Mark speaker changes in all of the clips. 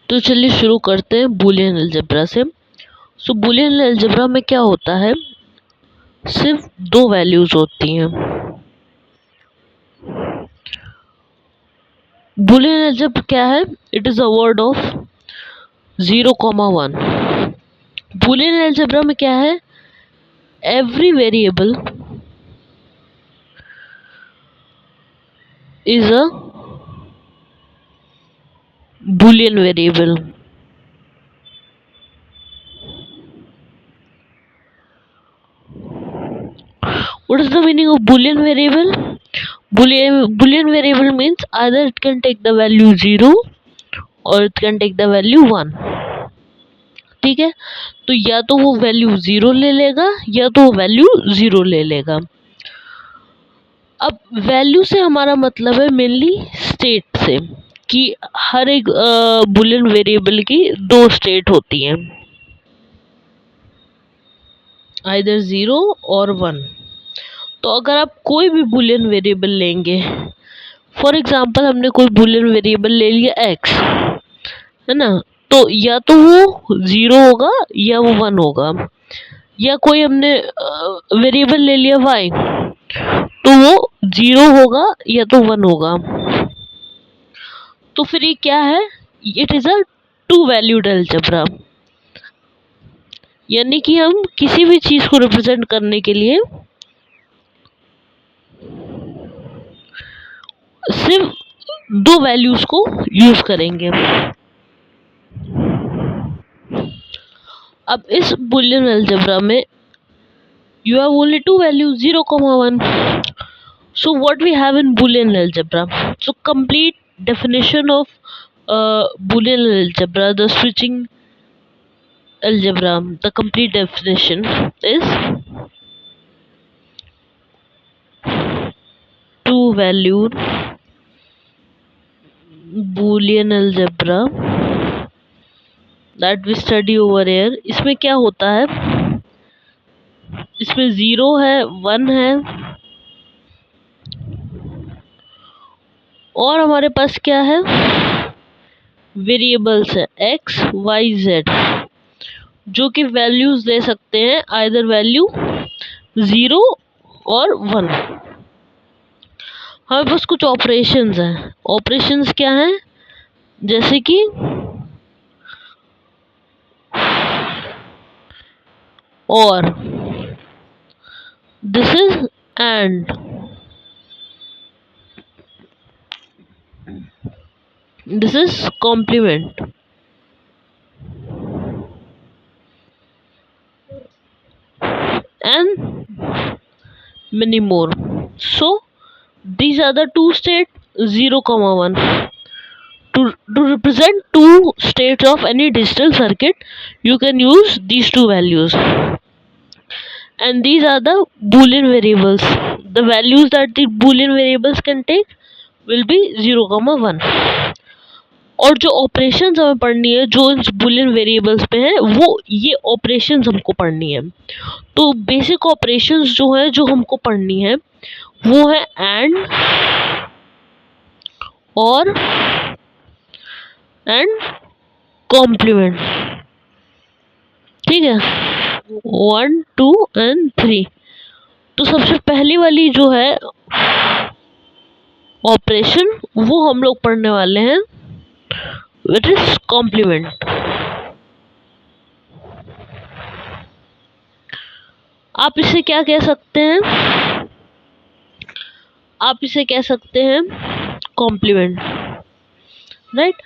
Speaker 1: तो चलिए शुरू करते हैं बूलियन अलजेब्रा से। सो बूलियन अलजेब्रा में क्या होता है, सिर्फ दो वैल्यूज होती हैं। बूलियन अलजेब्रा क्या है? It is a word of 0, 1। Boolean algebra में क्या है? Every variable is a boolean variable. What is the meaning of boolean variable? Boolean variable means either it can take the value 0 or it can take the value 1. ठीक है, तो या तो वो value 0 ले लेगा या तो वो वैल्यू 0 ले लेगा। अब वैल्यू से हमारा मतलब है मेनली स्टेट से, कि हर एक बूलियन वेरिएबल की दो स्टेट होती हैं, आइदर 0 और 1। तो अगर आप कोई भी बूलियन वेरिएबल लेंगे, फॉर एग्जांपल हमने कोई बूलियन वेरिएबल ले लिया x, है ना, तो या तो वो 0 होगा या वो 1 होगा। या कोई हमने वेरिएबल ले लिया y, तो वो 0 होगा या तो 1 होगा। तो फिर ये क्या है? It is a two valued algebra, यानी कि हम किसी भी चीज को रिप्रेजेंट करने के लिए सिर्फ दो वैल्यूज को यूज करेंगे। अब इस बूलियन अलजेब्रा में you have only two values 0, 1. So what we have in boolean algebra? So complete definition of boolean algebra, the switching algebra, the complete definition is two valued boolean algebra that we study over here। इसमें क्या होता है, इसमें 0 है, 1 है, और हमारे पास क्या है, वेरिएबल्स है x, y, z, जो कि वैल्यूज दे सकते हैं, आइदर वैल्यू 0 और 1। हमारे पास कुछ ऑपरेशंस हैं। ऑपरेशंस क्या हैं? जैसे कि और, this is and, this is complement, and many more. So these are the two states 0, 1. To represent two states of any digital circuit, you can use these two values, and these are the boolean variables. The values that the boolean variables can take will be 0, 1। और जो operations हमें पढ़नी है जो इन Boolean variables पे हैं, वो ये ऑपरेशंस हमको पढ़नी है। तो बेसिक ऑपरेशंस जो है जो हमको पढ़नी है वो है एंड, और एंड कॉम्प्लीमेंट। ठीक है, 1, 2 एंड 3। तो सबसे पहली वाली जो है ऑपरेशन वो हम लोग पढ़ने वाले हैं, विच इज कॉम्प्लीमेंट। आप इसे क्या कह सकते हैं? आप इसे कह सकते हैं कॉम्प्लीमेंट, राइट।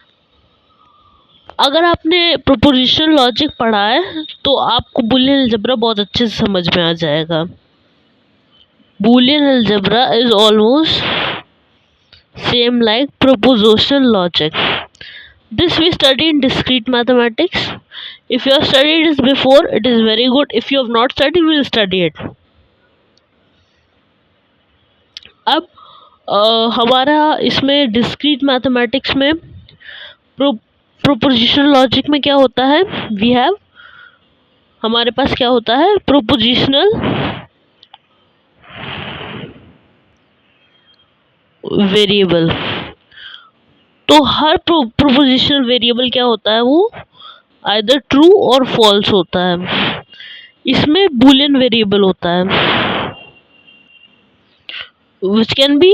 Speaker 1: अगर आपने प्रोपोजिशन लॉजिक पढ़ा है तो आपको बूलियन अलजेब्रा बहुत अच्छे से समझ में आ जाएगा। Boolean algebra is almost same like propositional logic. This we study in discrete mathematics. If you have studied this before, it is very good. If you have not studied, we will study it. अब हमारा इसमें discrete mathematics में prepositional logic में क्या होता है, we have, हमारे पास क्या होता है, प्रोपोजिशनल वेरिएबल। तो हर प्रोपोजिशनल वेरिएबल क्या होता है, वो आइदर ट्रू और फॉल्स होता है। इसमें बूलियन वेरिएबल होता है which can be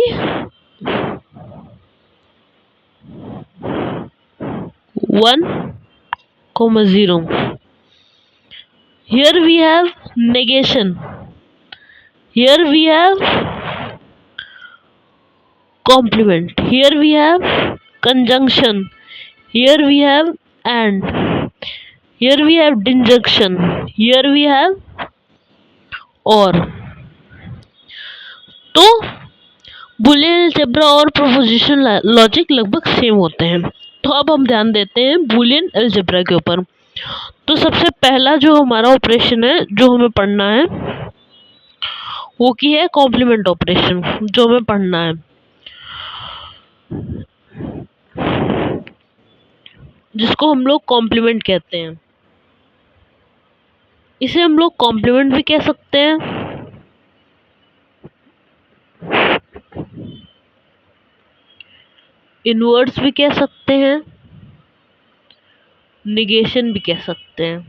Speaker 1: 1, 0. Here we have negation. Here we have complement. Here we have conjunction. Here we have and. Here we have disjunction. Here we have or. तो Boolean algebra और proposition logic लगभग same होते हैं। तो अब हम ध्यान देते हैं बूलियन अलजेब्रा के ऊपर। तो सबसे पहला जो हमारा ऑपरेशन है जो हमें पढ़ना है वो की है कॉम्प्लीमेंट ऑपरेशन, जो हमें पढ़ना है, जिसको हम लोग कॉम्प्लीमेंट कहते हैं। इसे हम लोग कॉम्प्लीमेंट भी कह सकते हैं, इनवर्स भी कह सकते हैं, निगेशन भी कह सकते हैं,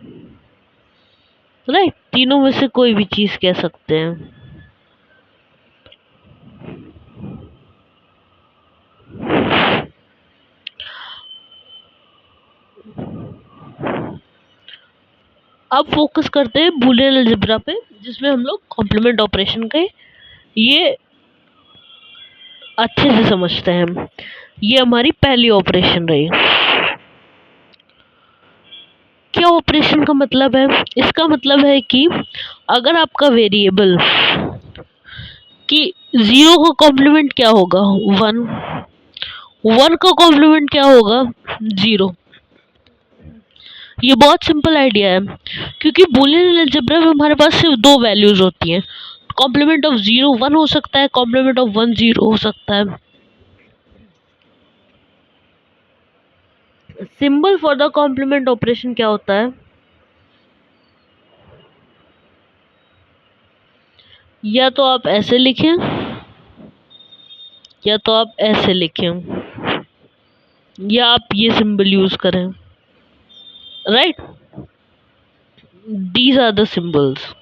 Speaker 1: राइट। तीनों में से कोई भी चीज कह सकते हैं। अब फोकस करते हैं बूलियन अलजेब्रा पे, जिसमें हम लोग कॉम्प्लीमेंट ऑपरेशन के ये अच्छे से समझते हैं। ये हमारी पहली ऑपरेशन रही। क्या ऑपरेशन का मतलब है? इसका मतलब है कि अगर आपका वेरिएबल कि 0 का कॉम्प्लीमेंट क्या होगा 1, 1 का कॉम्प्लीमेंट क्या होगा 0। ये बहुत सिंपल आइडिया है, क्योंकि बूलियन अलजेब्रा में हमारे पास सिर्फ दो वैल्यूज होती हैं। कॉम्प्लीमेंट ऑफ 0 1 हो सकता है, कॉम्प्लीमेंट ऑफ 1 0 हो सकता है। Symbol for the complement operation क्या होता है? या तो आप ऐसे लिखें या तो आप ऐसे लिखें या आप ये सिंबल यूज करें, right. These are the symbols.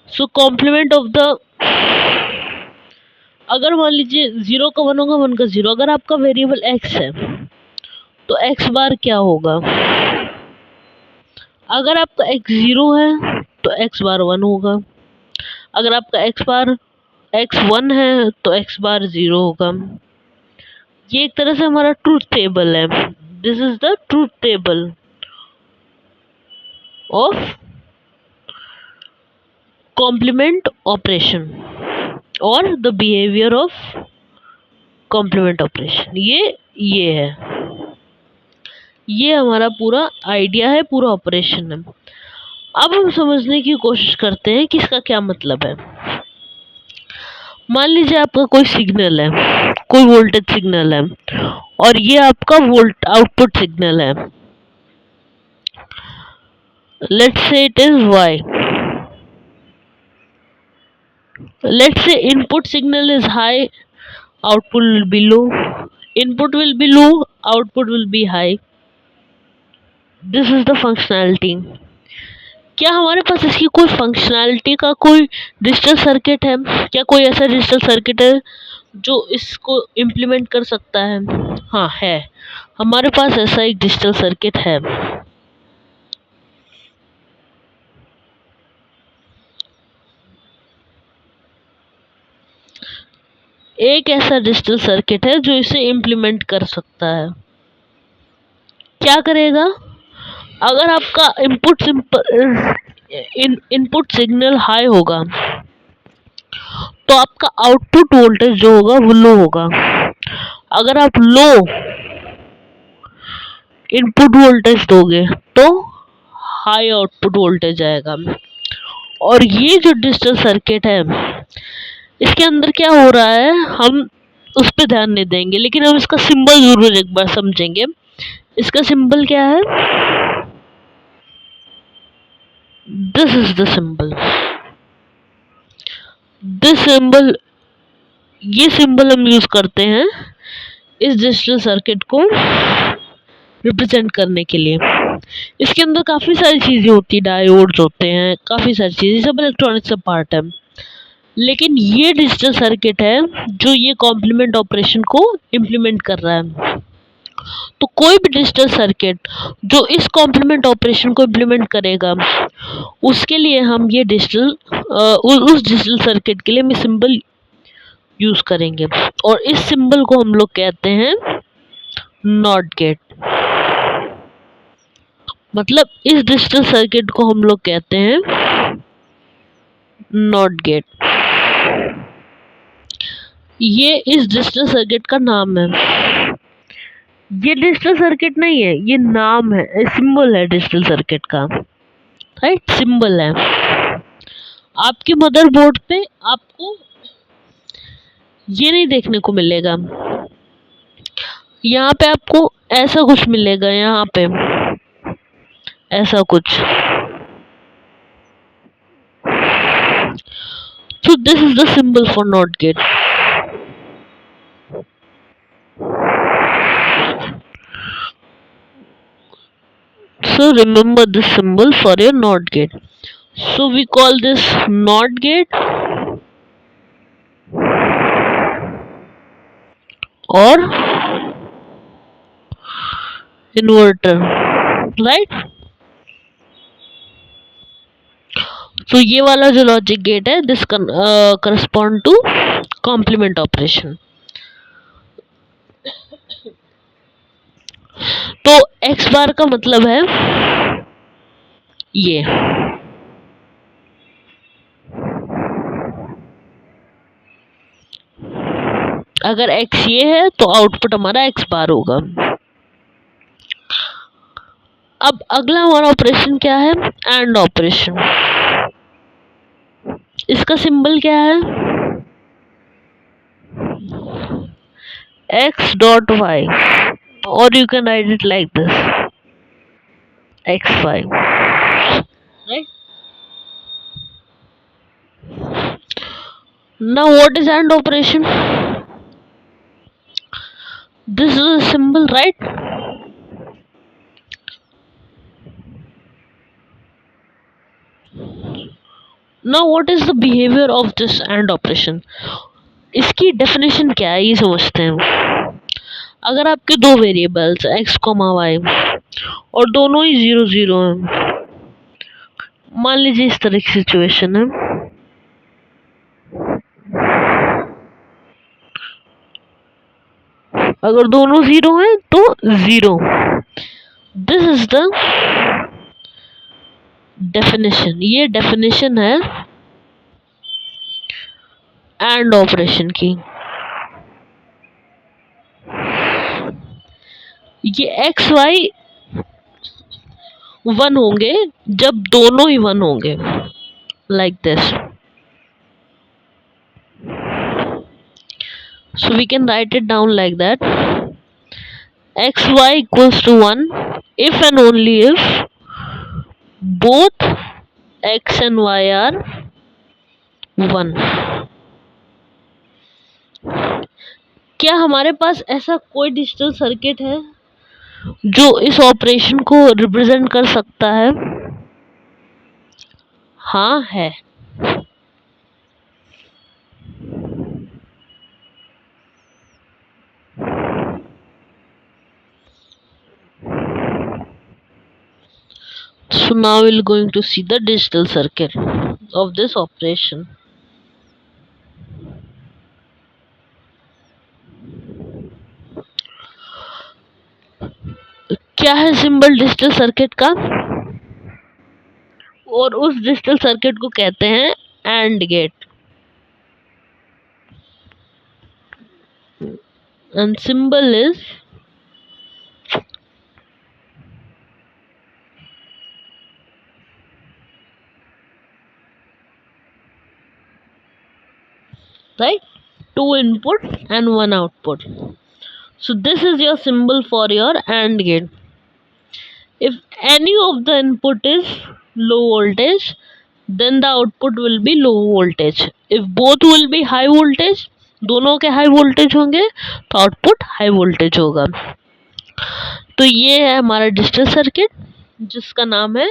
Speaker 1: So complement of the, अगर मान लीजिए 0 का 1 होगा, 1 का 0। अगर आपका वेरिएबल x है तो x बार क्या होगा? अगर आपका x 0 है तो x बार 1 होगा। अगर आपका x बार x 1 है तो x बार 0 होगा। ये एक तरह से हमारा ट्रूथ टेबल है। This is the truth table of complement operation और the behaviour of complement operation. ये है, ये हमारा पूरा आइडिया है, पूरा ऑपरेशन है। अब हम समझने की कोशिश करते हैं कि इसका क्या मतलब है। मान लीजिए आपका कोई सिग्नल है, कोई वोल्टेज सिग्नल है, और ये आपका वोल्ट आउटपुट सिग्नल है। Let's say it is y. Let's say input signal is high, output will be low. Input will be low, output will be high. This is the functionality. क्या हमारे पास इसकी कोई functionality का कोई digital circuit है? क्या कोई ऐसा डिजिटल सर्किट है जो इसको इम्प्लीमेंट कर सकता है? हाँ है, हमारे पास ऐसा एक डिजिटल सर्किट है। एक ऐसा डिजिटल सर्किट है जो इसे इम्प्लीमेंट कर सकता है। क्या करेगा? अगर आपका इनपुट सिग्नल हाई होगा तो आपका आउटपुट वोल्टेज जो होगा वो लो होगा। अगर आप लो इनपुट वोल्टेज दोगे तो हाई आउटपुट वोल्टेज आएगा। और ये जो डिजिटल सर्किट है, इसके अंदर क्या हो रहा है हम उस पर ध्यान नहीं देंगे, लेकिन हम इसका सिंबल जरूर एक बार समझेंगे। इसका सिंबल क्या है? This is the symbol. This symbol ये सिंबल हम यूज करते हैं इस डिजिटल सर्किट को रिप्रेजेंट करने के लिए। इसके अंदर काफ़ी सारी चीज़ें होती है, डायोड्स होते हैं, काफ़ी सारी चीज़ें, सब इलेक्ट्रॉनिक्स का पार्ट है। लेकिन ये डिजिटल सर्किट है जो ये कॉम्प्लीमेंट ऑपरेशन को इम्प्लीमेंट कर रहा है। तो कोई भी डिजिटल सर्किट जो इस कॉम्प्लीमेंट ऑपरेशन को इम्प्लीमेंट करेगा, उसके लिए हम ये उस डिजिटल सर्किट के लिए हम सिंबल यूज करेंगे, और इस सिंबल को हम लोग कहते हैं नॉट गेट। मतलब इस डिजिटल सर्किट को हम लोग कहते हैं नॉट गेट। ये इस डिजिटल सर्किट का नाम है। ये डिजिटल सर्किट नहीं है, ये नाम है, सिंबल है डिजिटल सर्किट का, राइट, सिंबल है। आपके मदरबोर्ड पे आपको ये नहीं देखने को मिलेगा, यहाँ पे आपको ऐसा कुछ मिलेगा, यहाँ पे ऐसा कुछ। So this is the symbol for NOT gate. So remember this symbol for your NOT gate. So we call this NOT gate or inverter, right? तो ये वाला जो लॉजिक गेट है, this correspond to complement operation. तो X bar का मतलब है ये, अगर एक्स ये है तो आउटपुट हमारा एक्स बार होगा। अब अगला हमारा ऑपरेशन क्या है, एंड ऑपरेशन। इसका सिंबल क्या है, x dot y, or you can write it like this, xy, right? Now what is AND operation? This is a symbol, right? Now what is the behavior of this AND operation? इसकी definition क्या है ये समझते हैं। अगर आपके दो variables x, y और दोनों ही 0 0 हैं, मान लीजिए इस तरह की सिचुएशन है, अगर दोनों 0 हैं तो 0, दिस इज द डेफिनेशन। ये डेफिनेशन है एंड ऑपरेशन की। ये एक्स वाई 1 होंगे जब दोनों ही 1 होंगे, like this. So we can write it down like that, X Y equals to 1 if and only if both x and y are 1। क्या हमारे पास ऐसा कोई डिजिटल सर्किट है जो इस ऑपरेशन को रिप्रेजेंट कर सकता है? हाँ है। So now we're going to see the digital circuit of this operation. क्या है सिंबल डिजिटल सर्किट का? और उस डिजिटल सर्किट को कहते हैं and gate, and symbol is right, 2 input and 1 output. So this is your symbol for your AND gate. If any of the input is low voltage, then the output will be low voltage. If both will be high voltage, दोनों के high voltage होंगे तो output high voltage होगा। तो ये है हमारा digital circuit जिसका नाम है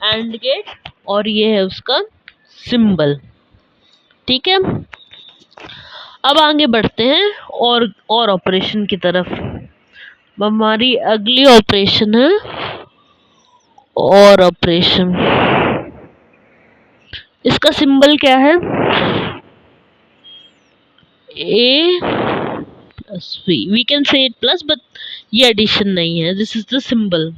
Speaker 1: एंड गेट और ये है उसका सिंबल। ठीक है, अब आगे बढ़ते हैं और ऑपरेशन की तरफ। हमारी अगली ऑपरेशन है और ऑपरेशन। इसका सिंबल क्या है? A plus we can say it plus, but ये एडिशन नहीं है, दिस इज द सिंबल।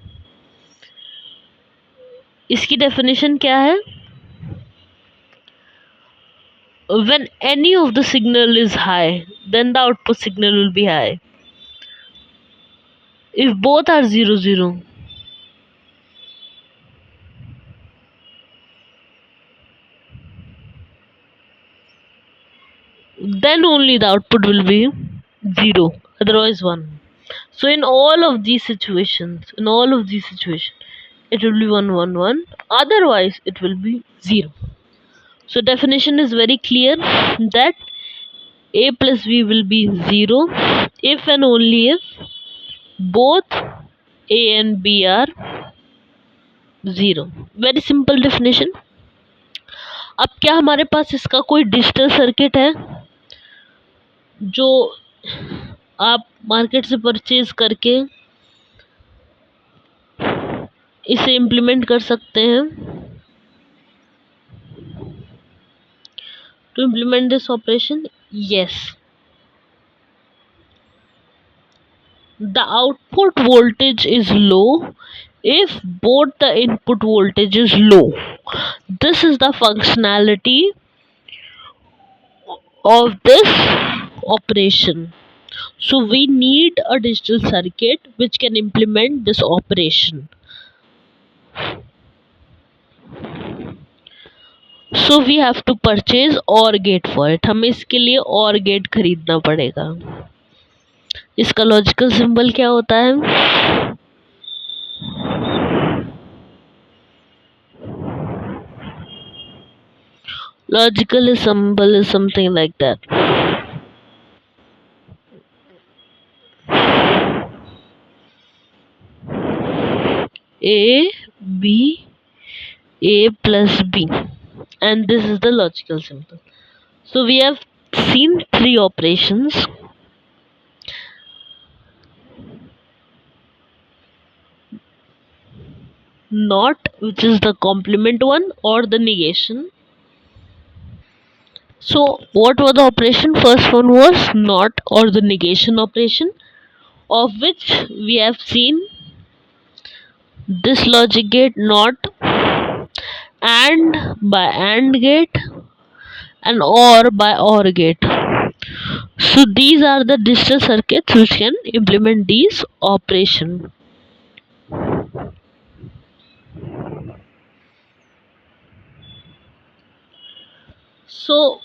Speaker 1: इसकी डेफिनेशन क्या है? When any of the signal is high, then the output signal will be high. If both are 0 0, then only the output will be 0, otherwise 1. So in all of these situations, it will be 1 1 1, otherwise it will be 0. So definition is very clear that a plus b will be 0 if and only if both a and b are 0. Very simple definition. अब क्या हमारे पास इसका कोई digital circuit है जो आप market से purchase करके इसे इम्प्लीमेंट कर सकते हैं? To implement this operation, yes, the output voltage is low if both the input voltage is low. This is the functionality of this operation. So we need a digital circuit which can implement this operation. So we have to purchase OR gate for it. हमें इसके लिए OR gate खरीदना पड़ेगा। इसका logical symbol क्या होता है? Logical symbol is something like that. A B A plus B, and this is the logical symbol. So we have seen three operations. Not, which is the complement one, or the negation. So what was the operation? First one was not or the negation operation, of which we have seen this logic gate not, and by AND gate, and OR by OR gate. So these are the digital circuits which can implement these operation. So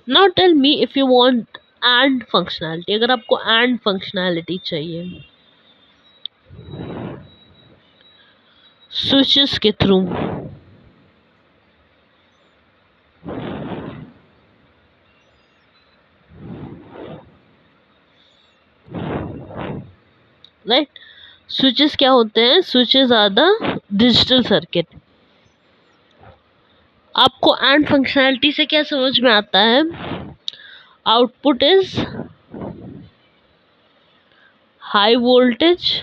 Speaker 1: now tell me if you want AND functionality. अगर आपको AND functionality चाहिए switches के through, right? Switches क्या होते हैं? Switches are the digital circuit. आपको and functionality से क्या समझ में आता है? Output is high voltage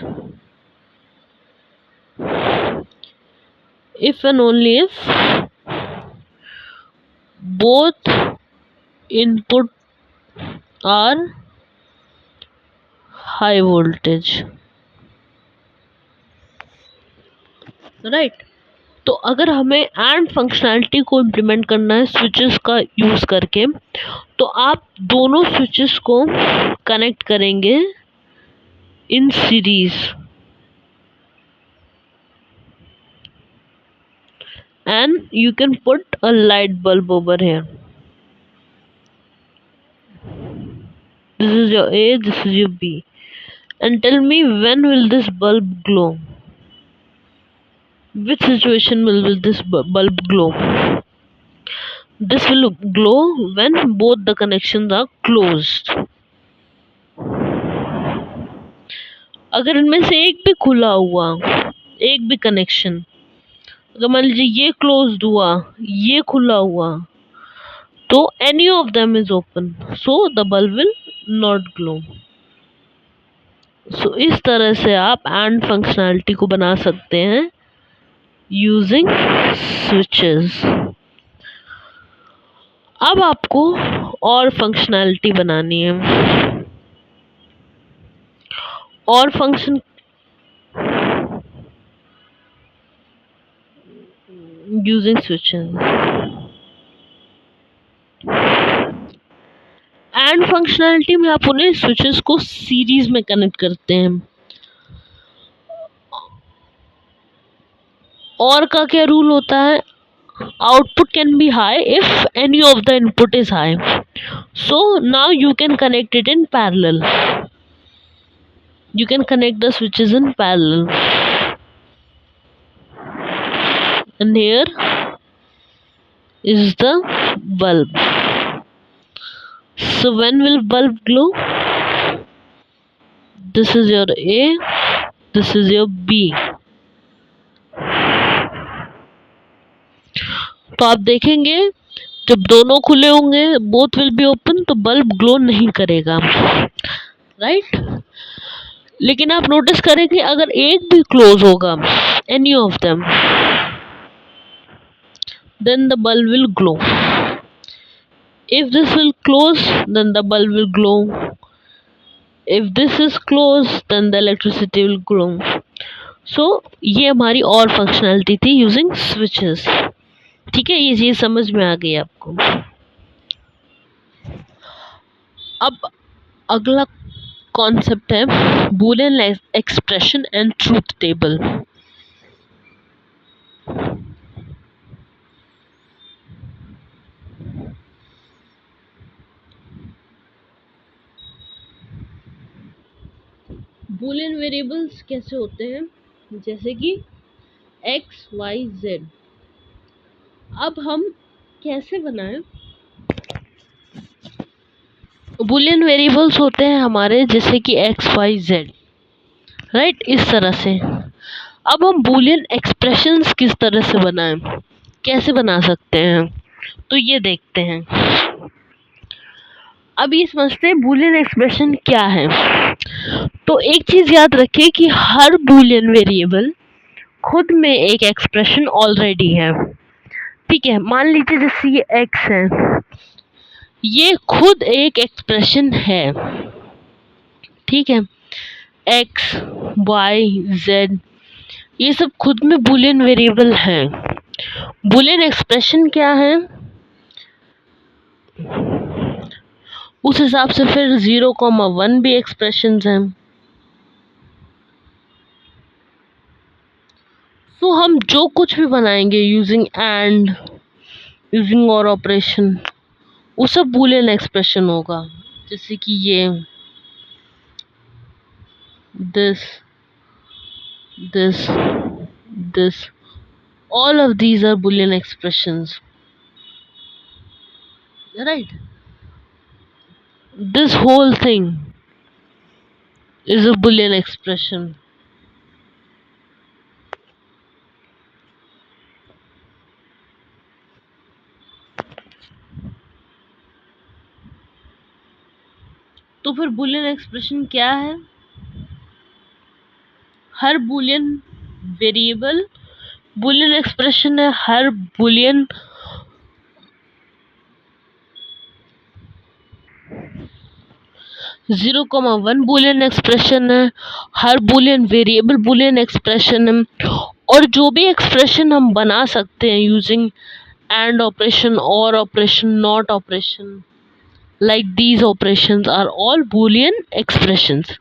Speaker 1: if and only if both input are high voltage, right? तो अगर हमें एंड फंक्शनैलिटी को इम्प्लीमेंट करना है स्विचेस का यूज करके, तो आप दोनों स्विचेस को कनेक्ट करेंगे in series, and you can put a light bulb over here. This is your A, this is your B, and tell me when will this bulb glow? Which situation will this bulb glow? This will glow when both the connections are closed. अगर इनमें से एक भी खुला हुआ, एक भी connection, अगर मान लीजिए ये क्लोज्ड हुआ, ये खुला हुआ, तो any of them is open, so the bulb will not glow. So इस तरह से आप AND फंक्शनैलिटी को बना सकते हैं यूजिंग स्विचेस। अब आपको और फंक्शनैलिटी बनानी है, और function using switches. And functionality में आप उन्हें स्विचेस को सीरीज में कनेक्ट करते हैं। और का क्या रूल होता है? Output can be high if any of the input is high, so now you can connect it in parallel. You can connect the switches in parallel, and here is the bulb. So when will bulb glow? This is your A, this is your B. तो आप देखेंगे जब दोनों खुले होंगे, both will be open, तो bulb glow नहीं करेगा, राइट? लेकिन आप नोटिस करेंगे अगर एक भी क्लोज होगा, any of them, then the bulb will glow. If this will close, then the bulb will glow. If this is closed, then the electricity will glow. So ये हमारी और फंक्शनैलिटी थी यूजिंग स्विचेस। ठीक है, ये चीज समझ में आ गई आपको। अब अगला कॉन्सेप्ट है Boolean expression and truth table. Boolean variables कैसे होते हैं? जैसे कि x, y, z। अब हम कैसे बनाएं? बूलियन वेरिएबल्स होते हैं हमारे जैसे कि x, y, z, राइट, इस तरह से। अब हम बूलियन एक्सप्रेशंस किस तरह से बनाएं, कैसे बना सकते हैं, तो ये देखते हैं। अब ये समझते हैं बूलियन एक्सप्रेशन क्या है। तो एक चीज याद रखिए कि हर बूलियन वेरिएबल खुद में एक एक्सप्रेशन ऑलरेडी है। ठीक है, मान लीजिए जैसे ये x है, ये खुद एक एक्सप्रेशन है। ठीक है, x, y, z ये सब खुद में बूलियन वेरिएबल हैं। बूलियन एक्सप्रेशन क्या है, उस हिसाब से फिर 0,1 भी एक्सप्रेशंस हैं। तो हम जो कुछ भी बनाएंगे यूजिंग एंड, यूजिंग और ऑपरेशन, वो सब बूलियन एक्सप्रेशन होगा। जैसे कि ये this, this, all of these are boolean expressions, right? This whole thing is a boolean expression. तो फिर बूलियन एक्सप्रेशन क्या है? हर बूलियन वेरिएबल बूलियन एक्सप्रेशन है। हर boolean zero comma one boolean expression है। हर बूलियन वेरिएबल बूलियन एक्सप्रेशन है। और जो भी एक्सप्रेशन हम बना सकते हैं using and operation, or operation, not operation, like these operations are all boolean expressions.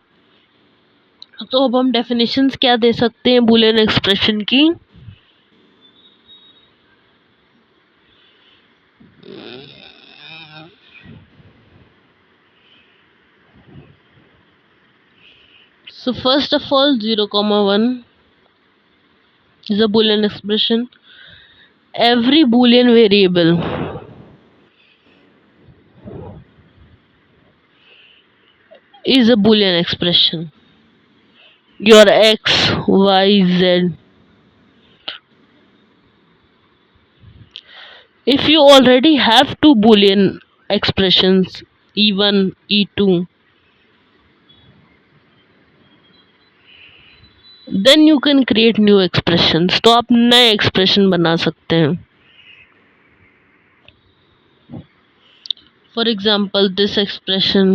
Speaker 1: तो अब हम डेफिनेशंस क्या दे सकते हैं बूलियन एक्सप्रेशन की? So first of all, 0,1 is a boolean expression. Every boolean variable is a Boolean expression. Your X, Y, Z. If you already have two Boolean expressions, E1, E2, then you can create new expressions. तो आप नए expression बना सकते हैं. For example, this expression,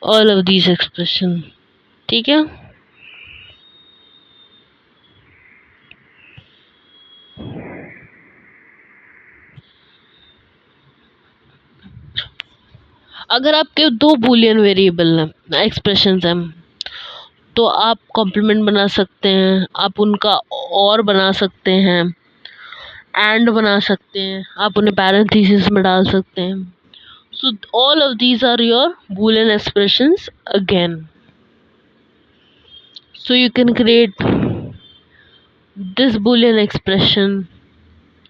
Speaker 1: all of these expression. ठीक है. अगर आपके दो बूलियन वेरिएबल हैं, एक्सप्रेशंस हैं, तो आप कॉम्प्लीमेंट बना सकते हैं, आप उनका और बना सकते हैं, एंड बना सकते हैं, आप उन्हें पैरेंथेसिस में डाल सकते हैं. So all of these are your Boolean expressions again. So you can create this Boolean expression,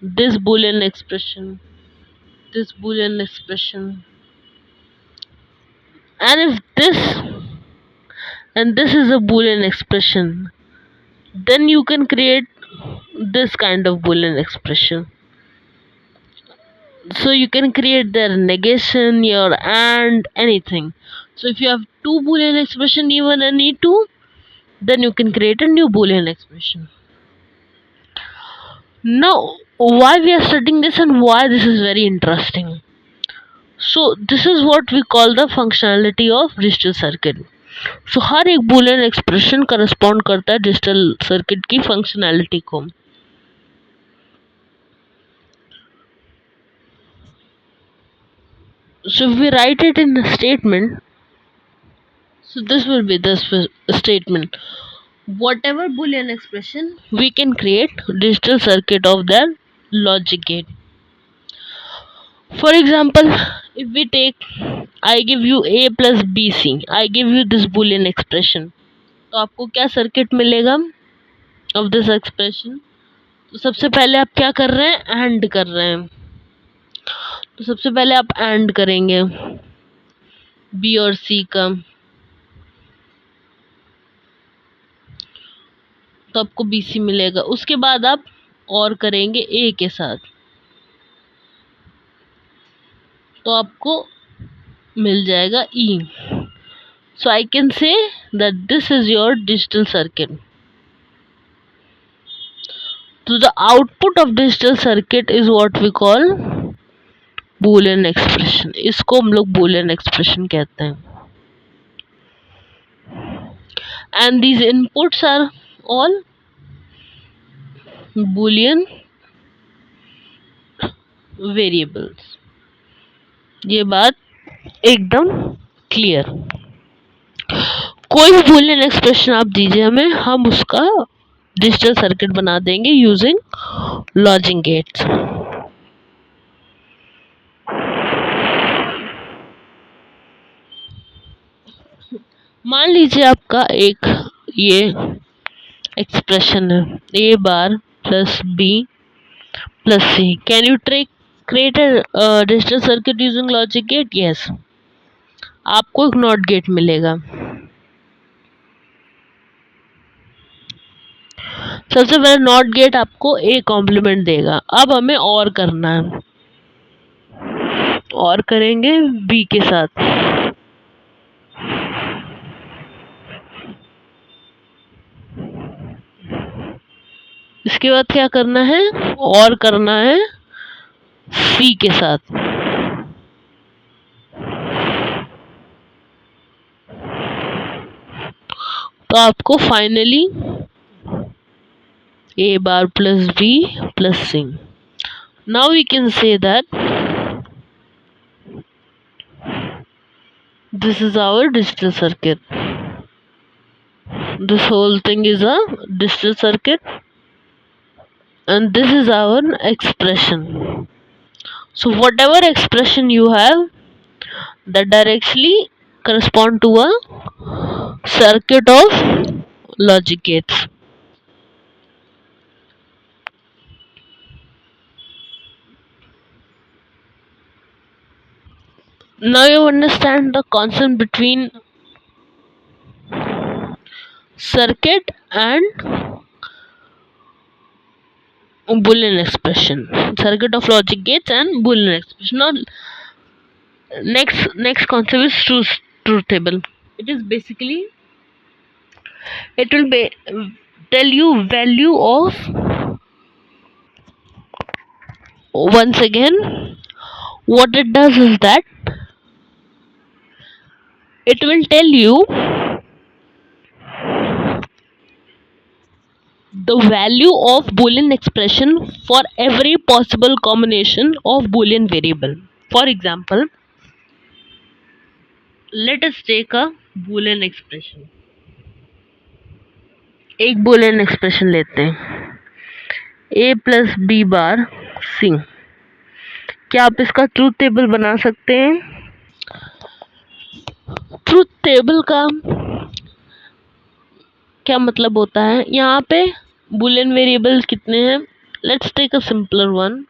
Speaker 1: this Boolean expression, this Boolean expression, and if this is a Boolean expression, then you can create this kind of Boolean expression. So you can create their negation, your and, anything. So if you have two Boolean expression, E1 and E2, then you can create a new Boolean expression. Now, why we are studying this and why this is very interesting. So this is what we call the functionality of digital circuit. So हर एक boolean expression correspond करता है digital circuit की functionality को. So if we write it in a statement, so this will be the statement. Whatever boolean expression we can create digital circuit of that logic gate. For example, if we take I give you A plus BC, I give you this boolean expression. तो आपको क्या circuit मिलेगा of this expression? तो सबसे पहले आप क्या कर रहे हैं, एंड कर रहे हैं. तो सबसे पहले आप एंड करेंगे बी और सी का, तो आपको BC मिलेगा. उसके बाद आप और करेंगे A के साथ, तो आपको मिल जाएगा E. So I can say that this is your digital circuit. So the output of digital circuit is what we call Boolean expression. इसको हम लोग Boolean expression कहते हैं. And these inputs are all Boolean variables. ये बात एकदम clear. कोई भी Boolean expression आप दीजिए हमें, हम उसका डिजिटल सर्किट बना देंगे यूजिंग लॉजिक गेट्स. मान लीजिए आपका एक ये एक्सप्रेशन है A bar plus B plus C. Can you create a digital circuit using logic gate? Yes. आपको एक नॉट गेट मिलेगा. सबसे पहले नॉट गेट आपको A कॉम्प्लीमेंट देगा. अब हमें और करना है, और करेंगे B के साथ. इसके बाद क्या करना है, और करना है C के साथ. तो आपको finally A bar plus B plus C. Now we can say that this is our digital circuit. This whole thing is a digital circuit, and this is our expression. So whatever expression you have, that directly correspond to a circuit of logic gates. Now you understand the concept between circuit and Boolean expression. Circuit of logic gates and Boolean expression. Now next concept is truth table. It is basically, it will be tell you value of, once again, what it does is that it will tell you the value of Boolean expression for every possible combination of Boolean variable. For example, let us take a Boolean expression. एक Boolean expression लेते हैं, a plus B bar सी. क्या आप इसका truth table बना सकते हैं? Truth table का क्या मतलब होता है? यहाँ पे Boolean वेरिएबल कितने हैं? Let's take a simpler one,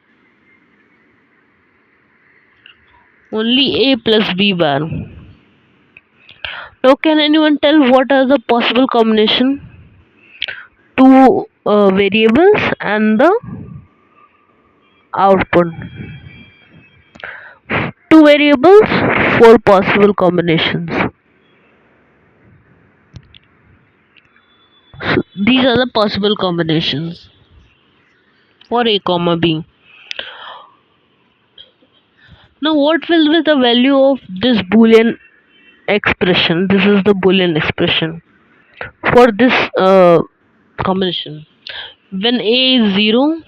Speaker 1: only a plus b bar. Now can anyone tell what are the possible combination? Two variables and the output. Two variables, four possible combinations. So these are the possible combinations for a comma b. Now what will be the value of this Boolean expression? This is the Boolean expression for this combination. When a is 0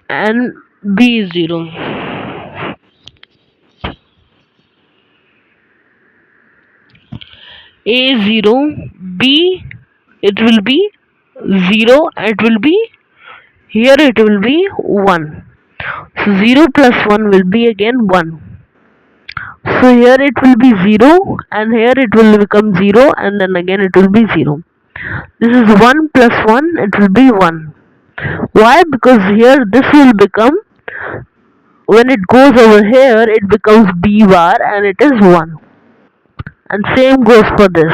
Speaker 1: and b is 0. A 0, B, it will be 0, it will be, here it will be 1. So 0 plus 1 will be again 1. So here it will be 0 and here it will become 0 and then again it will be 0. This is 1 plus 1, it will be 1. Why? Because here this will become, when it goes over here, it becomes B bar and it is 1. And same goes for this.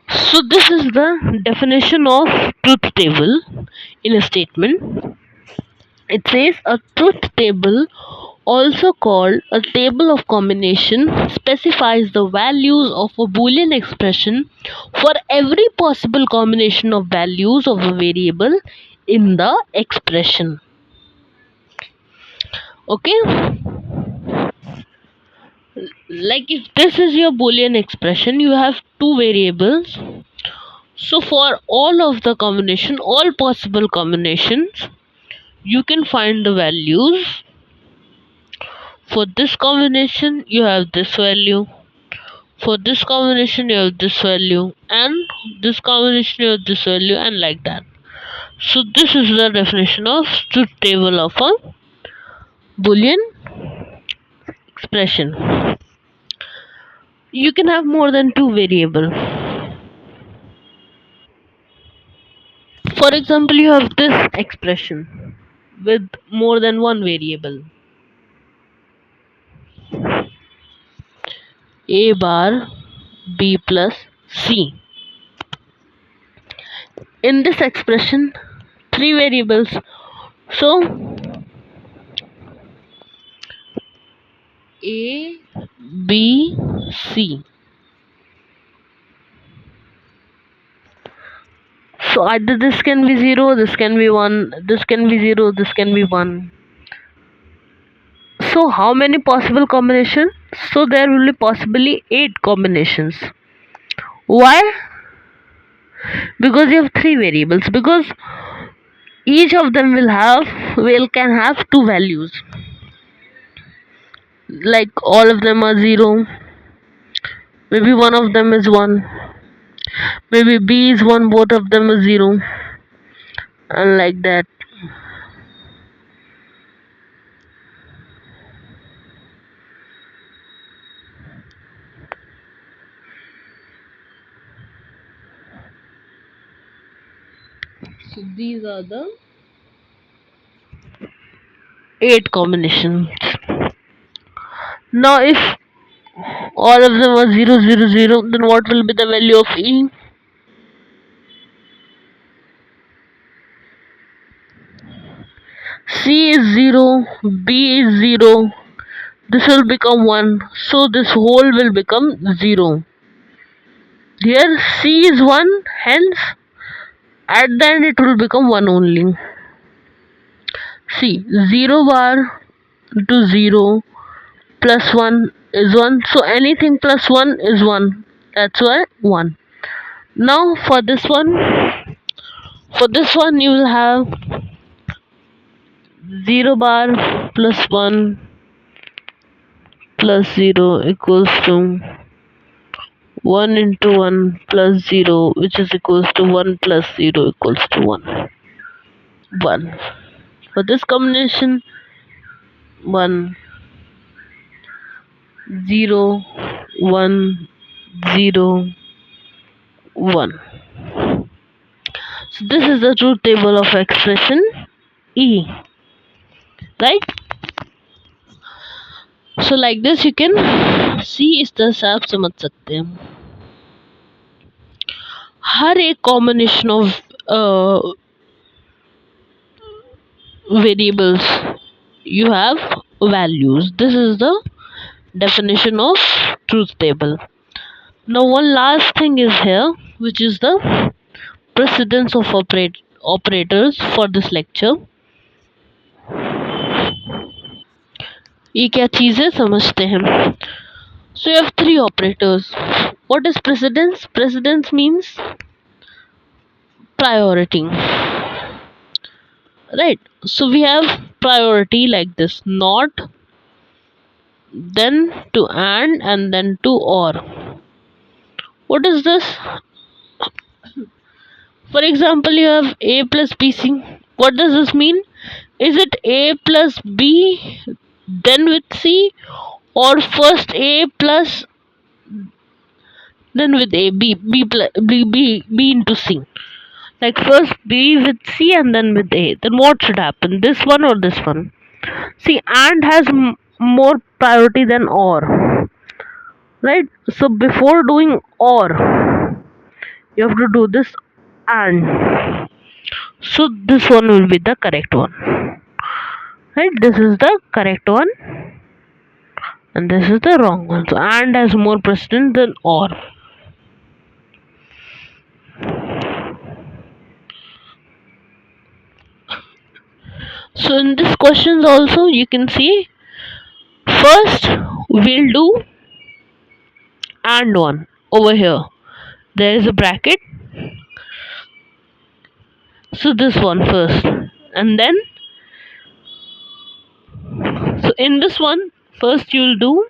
Speaker 1: So this is the definition of truth table in a statement. It says a truth table, also called a table of combination, specifies the values of a Boolean expression for every possible combination of values of a variable in the expression. Okay? Like if this is your Boolean expression, you have two variables. So for all of the combination, all possible combinations, you can find the values. For this combination, you have this value. For this combination, you have this value. And this combination, you have this value, and like that. So this is the definition of truth table of a Boolean expression. You can have more than two variables. For example, you have this expression with more than one variable. A bar b plus c. In this expression, three variables. So A, B, C. So either this can be 0, this can be 1, this can be 0, this can be 1. So how many possible combinations? So there will be possibly 8 combinations. Why? Because you have three variables. Because each of them can have two values. Like all of them are 0. Maybe one of them is 1. Maybe B is 1, both of them are 0. And like that. So these are the 8 combinations. Now if all of them are 0, 0, 0, then what will be the value of E? C is 0, B is 0, this will become 1, so this whole will become 0. Here C is 1, hence at the end it will become 1 only. See, 0 bar to 0 plus 1 is 1, so anything plus 1 is 1, that's why 1. Now for this one you will have 0 bar plus 1 plus 0 equals to 1 into 1 plus 0, which is equals to 1 plus 0 equals to 1. 1. For this combination, 1, 0, 1, 0, 1. So this is the truth table of expression E. Right? So like this you can see इस तरह से आप समझ सकते हैं. हर एक combination of variables you have values. This is the definition of truth table. Now one last thing is here, which is the precedence of operators for this lecture. ये क्या चीज़ है समझते हैं. So you have 3 operators. What is precedence? Precedence means priority. Right? So we have priority like this: not, then to and then to or. What is this? For example, you have A plus BC. What does this mean? Is it A plus B then with C, or first A plus then with A, B into C? Like first B with C and then with A. Then what should happen? This one or this one? See, and has more priority than or. Right? So before doing or, you have to do this and. So this one will be the correct one. Right? This is the correct one and this is the wrong one. So and has more precedence than or. So in this questions also you can see first we'll do and one over here. There is a bracket. So this one first and then so in this one first you'll do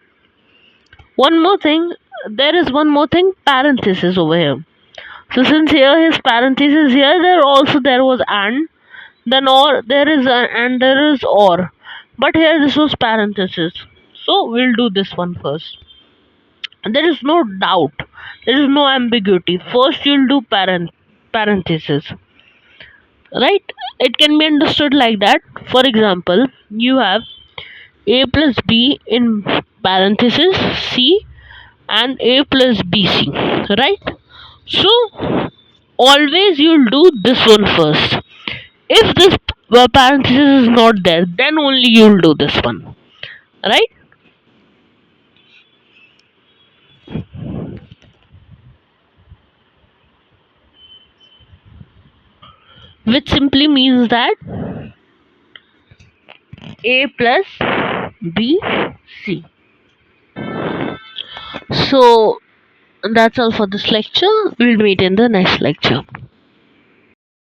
Speaker 1: one more thing. There is one more thing, parenthesis over here. So since here his parenthesis here, there was and, then or there is and there is or, but here this was parenthesis. So we'll do this one first. There is no doubt, there is no ambiguity. First you'll do parenthesis. Right? It can be understood like that. For example, you have A plus B in parenthesis C and A plus BC. Right? So always you'll do this one first. If this parenthesis is not there, then only you'll do this one. Right? Which simply means that A plus B C. So that's all for this lecture. We'll meet in the next lecture.